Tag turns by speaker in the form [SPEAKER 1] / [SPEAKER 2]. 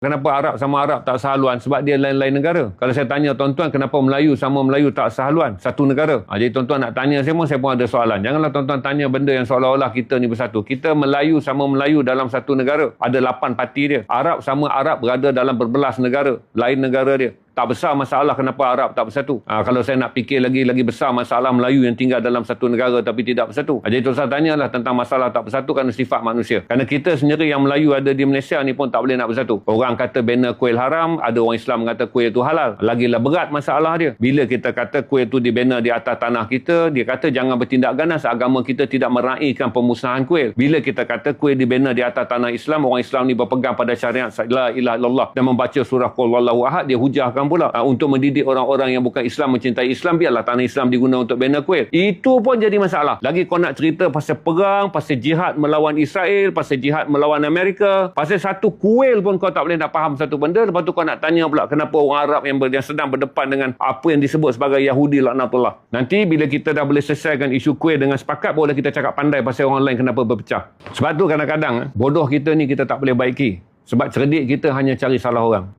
[SPEAKER 1] Kenapa Arab sama Arab tak sehaluan? Sebab dia lain-lain negara. Kalau saya tanya tuan-tuan, kenapa Melayu sama Melayu tak sehaluan? Satu negara. Jadi tuan-tuan nak tanya saya pun ada soalan. Janganlah tuan-tuan tanya benda yang seolah-olah kita ni bersatu. Kita Melayu sama Melayu dalam satu negara. Ada 8 parti dia. Arab sama Arab berada dalam berbelas negara. Lain negara dia. Tak besar masalah kenapa Arab tak bersatu. Kalau saya nak fikir lagi besar masalah Melayu yang tinggal dalam satu negara tapi tidak bersatu. Jadi tuan-tuan tanyalah tentang masalah tak bersatu kerana sifat manusia. Kerana kita sendiri yang Melayu ada di Malaysia ni pun tak boleh nak bersatu. Orang kata banner kuil haram, ada orang Islam kata kuil itu halal. Lagilah berat masalah dia. Bila kita kata kuil itu di banner di atas tanah kita, dia kata jangan bertindak ganas, agama kita tidak meraihkan pemusnahan kuil. Bila kita kata kuil di banner di atas tanah Islam, orang Islam ni berpegang pada syariat la ilaha illallah dan membaca surah Qul huwallahu ahad, dia hujahkan pula untuk mendidik orang-orang yang bukan Islam mencintai Islam, biarlah tanah Islam digunakan untuk banner kuil. Itu pun jadi masalah. Lagi kau nak cerita pasal perang, pasal jihad melawan Israel, pasal jihad melawan Amerika, pasal satu kuil pun kau tak boleh nak faham satu benda. Lepas tu kau nak tanya pula kenapa orang Arab yang sedang berdepan dengan apa yang disebut sebagai Yahudi laknatullah. Nanti bila kita dah boleh selesaikan isu kuil dengan sepakat, boleh kita cakap pandai pasal orang lain kenapa berpecah. Sebab tu kadang-kadang bodoh kita ni kita tak boleh baiki. Sebab cerdik kita hanya cari salah orang.